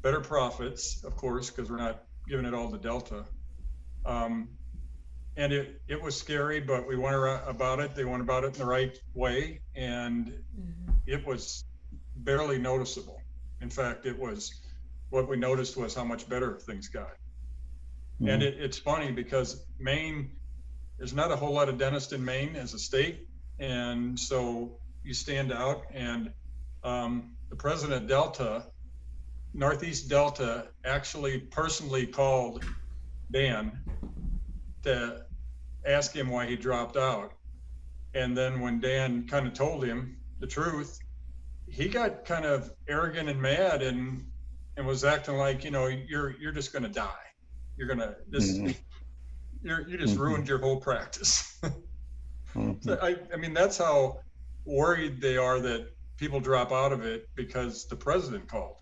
Speaker 3: better profits, of course, because we're not giving it all to Delta. And it was scary, but we went about it. They went about it in the right way, and it was barely noticeable. In fact, what we noticed was how much better things got. And it's funny because Maine, there's not a whole lot of dentists in Maine as a state, and so you stand out. And the president of Delta, Northeast Delta, actually personally called Dan to ask him why he dropped out. And then when Dan kind of told him the truth, he got kind of arrogant and mad and was acting like, you're just going to die. you're gonna just you just ruined your whole practice. So I mean, that's how worried they are that people drop out of it because the president called.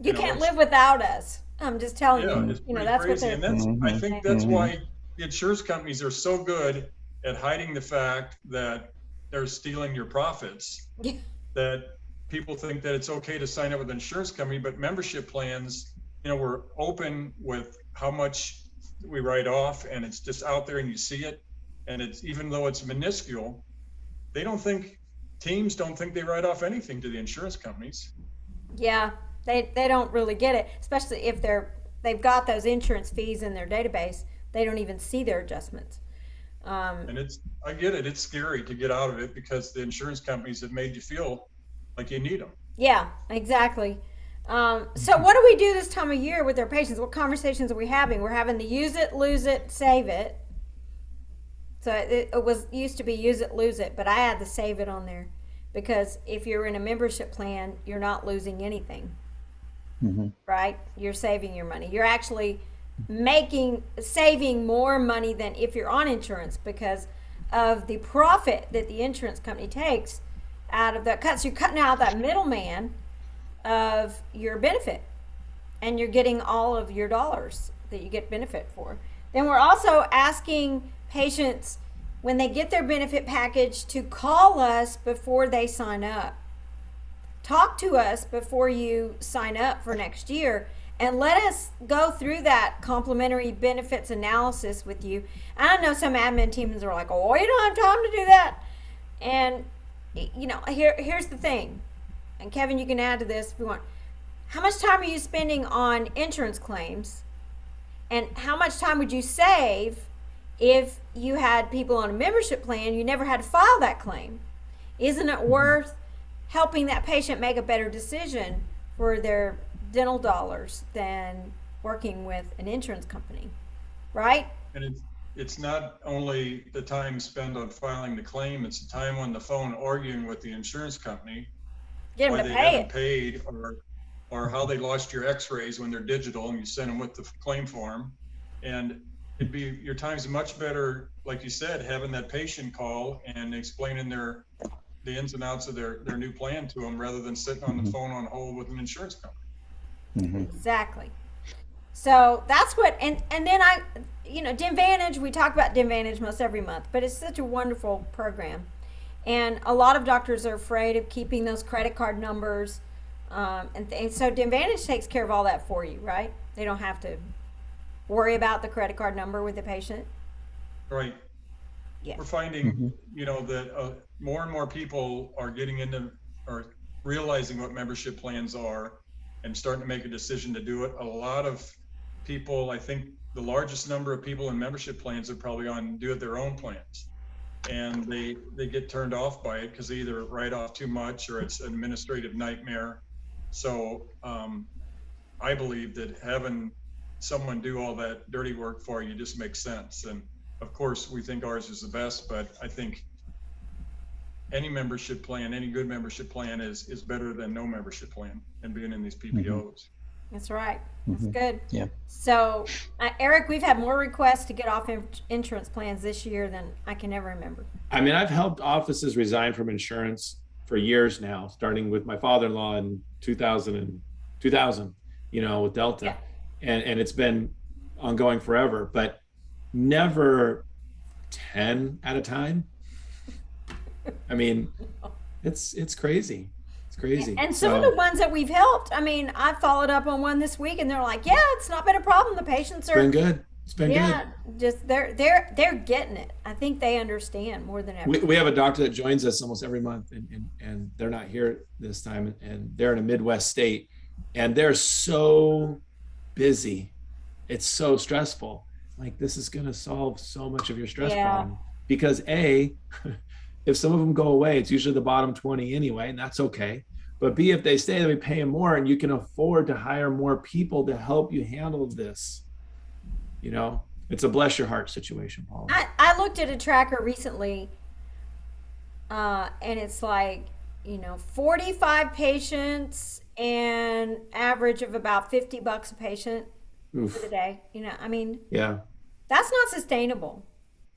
Speaker 2: You can't live without us. I'm just telling
Speaker 3: Yeah,
Speaker 2: you.
Speaker 3: it's
Speaker 2: You know,
Speaker 3: pretty
Speaker 2: that's what
Speaker 3: crazy.
Speaker 2: they're.
Speaker 3: And that's, I think that's why the insurance companies are so good at hiding the fact that they're stealing your profits, that people think that it's okay to sign up with an insurance company, but membership plans, you know, we're open with how much we write off, and it's just out there and you see it. And it's, even though it's minuscule, they don't think, teams don't think they write off anything to the insurance companies.
Speaker 2: Yeah, they don't really get it, especially if they've got those insurance fees in their database. They don't even see their adjustments.
Speaker 3: And I get it. It's scary to get out of it because the insurance companies have made you feel like you need them.
Speaker 2: Yeah, exactly. So what do we do this time of year with our patients? What conversations are we having? We're having the use it, lose it, save it. So it was used to be use it, lose it, but I had to save it on there because if you're in a membership plan, you're not losing anything, right? You're saving your money. You're actually saving more money than if you're on insurance because of the profit that the insurance company takes out of that cut. So you're cutting out that middleman of your benefit and you're getting all of your dollars that you get benefit for. Then we're also asking patients when they get their benefit package to call us before they sign up. Talk to us before you sign up for next year and let us go through that complimentary benefits analysis with you. And I know some admin teams are like, oh, you don't have time to do that. And, you know, here's the thing. And Kevin, you can add to this if you want. How much time are you spending on insurance claims? And how much time would you save if you had people on a membership plan, you never had to file that claim? Isn't it worth helping that patient make a better decision for their dental dollars than working with an insurance company, right?
Speaker 3: And it's not only the time spent on filing the claim, it's the time on the phone arguing with the insurance company
Speaker 2: Get
Speaker 3: why
Speaker 2: them to
Speaker 3: they
Speaker 2: pay
Speaker 3: haven't
Speaker 2: it.
Speaker 3: paid, or how they lost your x-rays when they're digital and you send them with the claim form. And it'd be, your time's much better, like you said, having that patient call and explaining the ins and outs of their new plan to them rather than sitting on the phone on hold with an insurance company.
Speaker 2: Exactly. So that's what, and then Devvantage, we talk about Devvantage most every month, but it's such a wonderful program. And a lot of doctors are afraid of keeping those credit card numbers. And so Devvantage takes care of all that for you, right? They don't have to worry about the credit card number with the patient.
Speaker 3: Right.
Speaker 2: Yeah.
Speaker 3: We're finding, that more and more people are getting into, or realizing what membership plans are and starting to make a decision to do it. A lot of people, I think the largest number of people in membership plans are probably on do it their own plans. And they get turned off by it because they either write off too much or it's an administrative nightmare. So I believe that having someone do all that dirty work for you just makes sense. And of course, we think ours is the best, but I think any membership plan, any good membership plan is better than no membership plan and being in these PPOs.
Speaker 2: That's right. That's good.
Speaker 5: Yeah.
Speaker 2: So, Eric, we've had more requests to get off insurance plans this year than I can ever remember.
Speaker 1: I mean, I've helped offices resign from insurance for years now, starting with my father-in-law in 2000, with Delta.
Speaker 2: Yeah.
Speaker 1: And it's been ongoing forever, but never 10 at a time. I mean, it's crazy. It's crazy.
Speaker 2: And some of the ones that we've helped, I mean, I followed up on one this week and they're like, yeah, it's not been a problem. The patients are
Speaker 1: been good. It's been good.
Speaker 2: Just they're getting it. I think they understand more than ever.
Speaker 1: We have a doctor that joins us almost every month and they're not here this time and they're in a Midwest state and they're so busy. It's so stressful. Like, this is going to solve so much of your stress problem because if some of them go away, it's usually the bottom 20 anyway, and that's okay. But B, if they stay, then we pay them more and you can afford to hire more people to help you handle this. It's a bless your heart situation, Paula.
Speaker 2: I looked at a tracker recently and it's like, 45 patients and average of about $50 a patient. for the day. I mean,
Speaker 1: Yeah.
Speaker 2: that's not sustainable.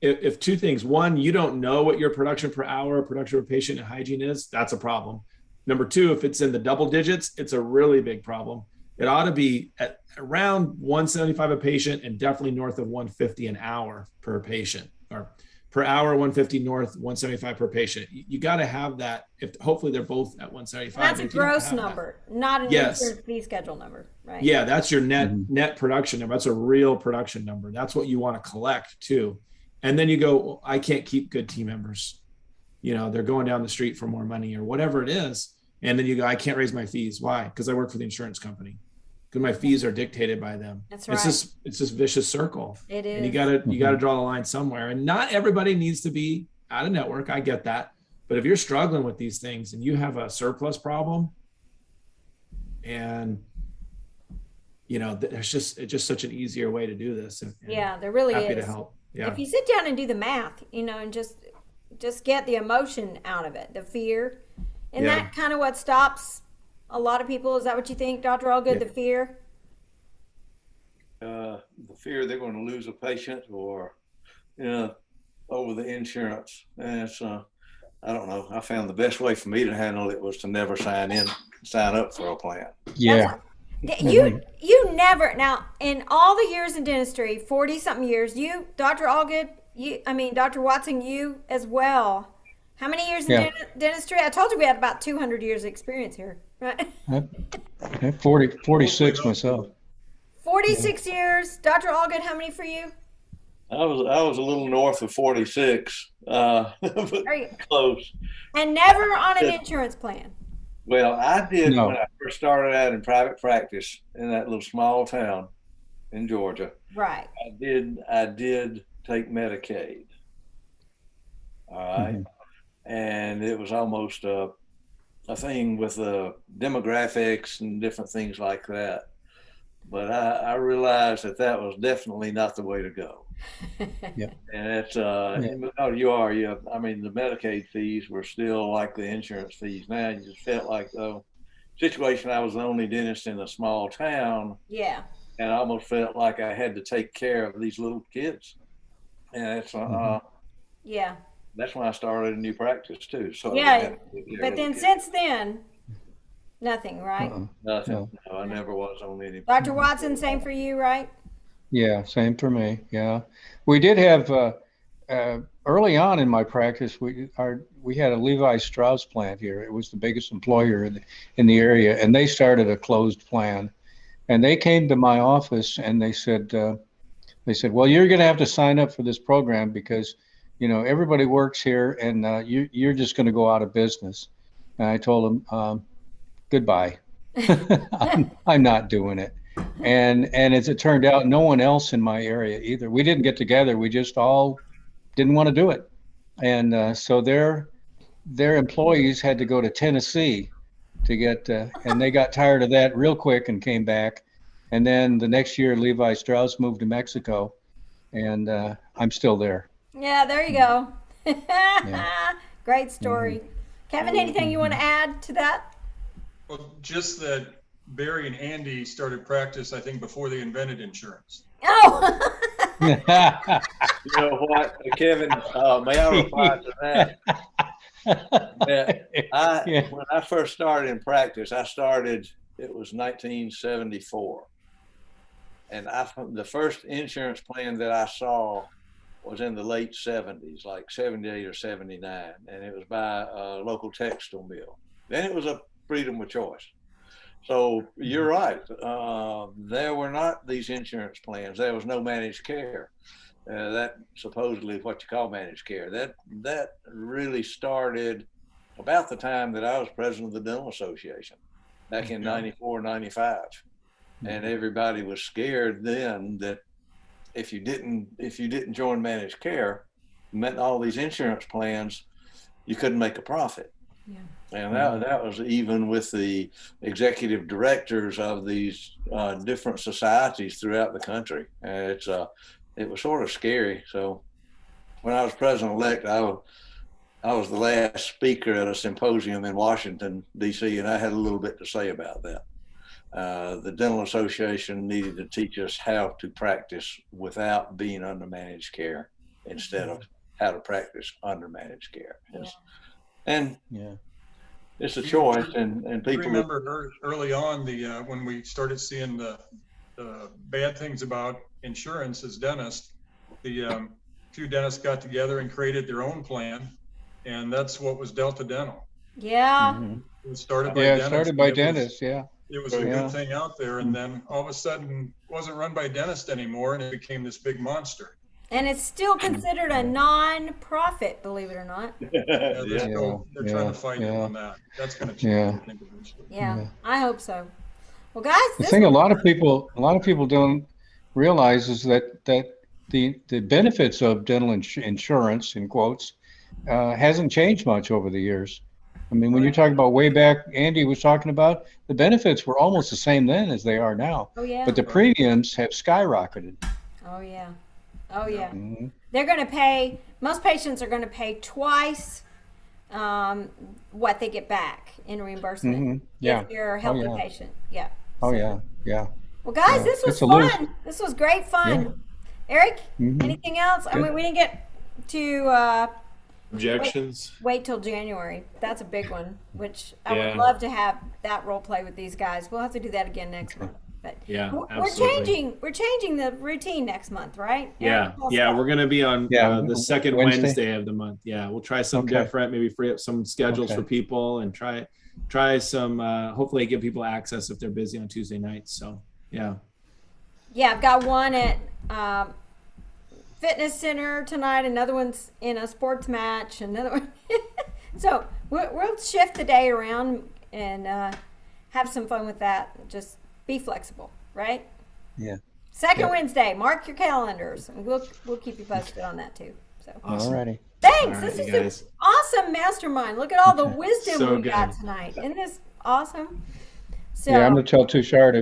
Speaker 1: If two things, one, you don't know what your production per hour, production per patient in hygiene is, that's a problem. Number two, if it's in the double digits, it's a really big problem. It ought to be at around 175 a patient and definitely north of 150 an hour per patient, or per hour 150 north, 175 per patient. You got to have that. If hopefully they're both at 175.
Speaker 2: And that's a gross number, not an
Speaker 1: yes,
Speaker 2: insurance fee schedule number, right?
Speaker 1: yeah, that's your net production number. That's a real production number. That's what you want to collect too. And then you go, well, I can't keep good team members. They're going down the street for more money or whatever it is. And then you go, I can't raise my fees. Why? Because I work for the insurance company. Because my fees are dictated by them.
Speaker 2: That's right.
Speaker 1: It's this vicious circle.
Speaker 2: It is.
Speaker 1: And you gotta draw the line somewhere. And not everybody needs to be out of network. I get that. But if you're struggling with these things and you have a surplus problem, and it's just such an easier way to do this. And
Speaker 2: yeah, there really
Speaker 1: happy
Speaker 2: is.
Speaker 1: to help. Yeah.
Speaker 2: If you sit down and do the math, and just get the emotion out of it, the fear, and that kind of what stops a lot of people. Is that what you think, Dr. Allgood? The fear?
Speaker 4: The fear they're going to lose a patient or, over the insurance. And it's, I don't know. I found the best way for me to handle it was to never sign up for a plan.
Speaker 5: Yeah.
Speaker 2: You never, now in all the years in dentistry, 40 something years, you, Dr. Allgood, Dr. Watson, you as well. How many years in dentistry? I told you we had about 200 years of experience here, right?
Speaker 5: 46 myself.
Speaker 2: 46 years. Dr. Allgood, how many for you?
Speaker 4: I was a little north of 46, but close.
Speaker 2: And never on an insurance plan.
Speaker 4: Well, I did when I first started out in private practice in that little small town in Georgia.
Speaker 2: Right.
Speaker 4: I did take Medicaid. All right. Mm-hmm. And it was almost a thing with the demographics and different things like that. But I realized that was definitely not the way to go.
Speaker 5: Yeah.
Speaker 4: And it's the Medicaid fees were still like the insurance fees. Now you just felt like situation. I was the only dentist in a small town.
Speaker 2: Yeah.
Speaker 4: And I almost felt like I had to take care of these little kids. And it's
Speaker 2: yeah.
Speaker 4: That's when I started a new practice too. So
Speaker 2: but then since then, nothing, right?
Speaker 4: Nothing. No, I never was on any.
Speaker 2: Dr. Watson, same for you, right?
Speaker 5: Yeah, same for me. Yeah, we did have early on in my practice. We had a Levi Strauss plant here. It was the biggest employer in the area, and they started a closed plan. And they came to my office and they said, well, you're going to have to sign up for this program because everybody works here, and you're just going to go out of business. And I told them, goodbye. I'm not doing it. And as it turned out, no one else in my area either. We didn't get together. We just all didn't want to do it. And so their employees had to go to Tennessee to get, and they got tired of that real quick and came back. And then the next year, Levi Strauss moved to Mexico, and I'm still there.
Speaker 2: Yeah, there you go. Great story. Mm-hmm. Kevin, anything you want to add to that?
Speaker 3: Well, just that Barry and Andy started practice, I think, before they invented insurance.
Speaker 2: Oh!
Speaker 4: You know what, Kevin, may I reply to that? When I first started in practice, it was 1974. And the first insurance plan that I saw was in the late 70s, like 78 or 79. And it was by a local textile mill. Then it was a freedom of choice. So you're right. There were not these insurance plans. There was no managed care. That supposedly what you call managed care. That really started about the time that I was president of the Dental Association back in 94, 95. And everybody was scared then that if you didn't join managed care, it meant all these insurance plans, you couldn't make a profit.
Speaker 2: Yeah.
Speaker 4: And that was even with the executive directors of these different societies throughout the country. And it was sort of scary. So when I was president-elect, I was the last speaker at a symposium in Washington, D.C., and I had a little bit to say about that. the Dental Association needed to teach us how to practice without being under managed care instead of how to practice under managed care. And
Speaker 5: Yeah.
Speaker 4: it's a choice, and
Speaker 3: I
Speaker 4: people.
Speaker 3: remember early on when we started seeing the bad things about insurance as dentists, the few dentists got together and created their own plan, and that's what was Delta Dental.
Speaker 2: Yeah.
Speaker 5: Mhm.
Speaker 3: It was started by
Speaker 5: Yeah, it
Speaker 3: dentists.
Speaker 5: started
Speaker 3: and
Speaker 5: by
Speaker 3: it was-
Speaker 5: dentists, yeah.
Speaker 3: It was a
Speaker 5: Yeah.
Speaker 3: good thing out there, and then all of a sudden it wasn't run by dentists anymore, and it became this big monster.
Speaker 2: And it's still considered a non-profit, believe it or not.
Speaker 3: Yeah, they're trying to fight
Speaker 5: yeah.
Speaker 3: on that. That's going to change,
Speaker 5: Yeah.
Speaker 3: I think, eventually.
Speaker 2: Yeah,
Speaker 5: Yeah.
Speaker 2: I hope so. Well, guys,
Speaker 5: The
Speaker 2: this
Speaker 5: thing a
Speaker 2: was-
Speaker 5: lot of people don't realize is that the benefits of dental insurance, in quotes, hasn't changed much over the years. I mean, when you're talking about way back, Andy was talking about, the benefits were almost the same then as they are now,
Speaker 2: oh yeah,
Speaker 5: but the premiums have skyrocketed.
Speaker 2: oh yeah, oh yeah.
Speaker 5: Mhm.
Speaker 2: They're going to pay. Most patients are going to pay twice what they get back in reimbursement.
Speaker 5: Mhm. Yeah.
Speaker 2: If you're a healthy
Speaker 5: yeah.
Speaker 2: patient. Yeah.
Speaker 5: Oh
Speaker 2: So-
Speaker 5: yeah, yeah.
Speaker 2: Well, guys,
Speaker 5: Yeah.
Speaker 2: this was
Speaker 5: It's a little-
Speaker 2: fun. This was great fun. Eric,
Speaker 5: Mhm.
Speaker 2: anything else? I
Speaker 5: Good.
Speaker 2: mean, we didn't get to
Speaker 1: Objections?
Speaker 2: wait till January. That's a big one, which I would
Speaker 1: Yeah.
Speaker 2: love to have that role play with these guys. We'll have to do that again next month. But
Speaker 1: Yeah,
Speaker 2: we're
Speaker 1: absolutely.
Speaker 2: changing the routine next month, right?
Speaker 1: Yeah,
Speaker 2: Eric, tell us
Speaker 1: yeah,
Speaker 2: about
Speaker 1: we're gonna be on
Speaker 5: Yeah,
Speaker 1: the second
Speaker 5: Wednesday.
Speaker 1: Wednesday of the month. Yeah, we'll try something
Speaker 5: Okay.
Speaker 1: different, maybe free up some schedules
Speaker 5: Okay.
Speaker 1: for people and try some hopefully give people access if they're busy on Tuesday nights. So yeah.
Speaker 2: Yeah, I've got one at fitness center tonight. Another one's in a sports match. Another one. So we'll shift the day around and have some fun with that. Just be flexible, right?
Speaker 5: Yeah.
Speaker 2: Second
Speaker 5: Yeah.
Speaker 2: Wednesday. Mark your calendars, and we'll keep you posted on that too. So
Speaker 1: Awesome.
Speaker 5: Alrighty.
Speaker 2: thanks.
Speaker 1: All
Speaker 2: This
Speaker 1: right,
Speaker 2: is
Speaker 1: you
Speaker 2: an
Speaker 1: guys.
Speaker 2: awesome mastermind. Look at all the wisdom
Speaker 1: So
Speaker 2: we got
Speaker 1: good.
Speaker 2: tonight. Isn't this awesome? So
Speaker 5: Yeah, I'm gonna tell Tushar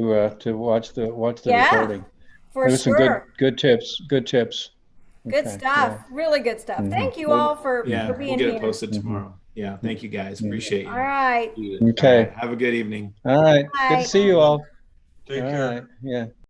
Speaker 5: to watch the
Speaker 2: Yeah,
Speaker 5: recording.
Speaker 2: for
Speaker 5: There was some
Speaker 2: sure.
Speaker 5: good tips. Good tips.
Speaker 2: Good
Speaker 5: Okay,
Speaker 2: stuff. Really good stuff.
Speaker 5: Mhm.
Speaker 2: Thank you
Speaker 1: Well,
Speaker 2: all for
Speaker 1: Yeah,
Speaker 2: for
Speaker 1: we'll
Speaker 2: being
Speaker 1: get
Speaker 2: here.
Speaker 1: it posted
Speaker 5: Mhm.
Speaker 1: tomorrow. Yeah, thank you guys.
Speaker 5: Yeah.
Speaker 1: Appreciate you.
Speaker 2: All right.
Speaker 5: Okay.
Speaker 1: Have a good evening.
Speaker 5: All right. Good
Speaker 2: Bye.
Speaker 5: to see you all.
Speaker 3: Take
Speaker 5: All
Speaker 3: care.
Speaker 5: right. Yeah.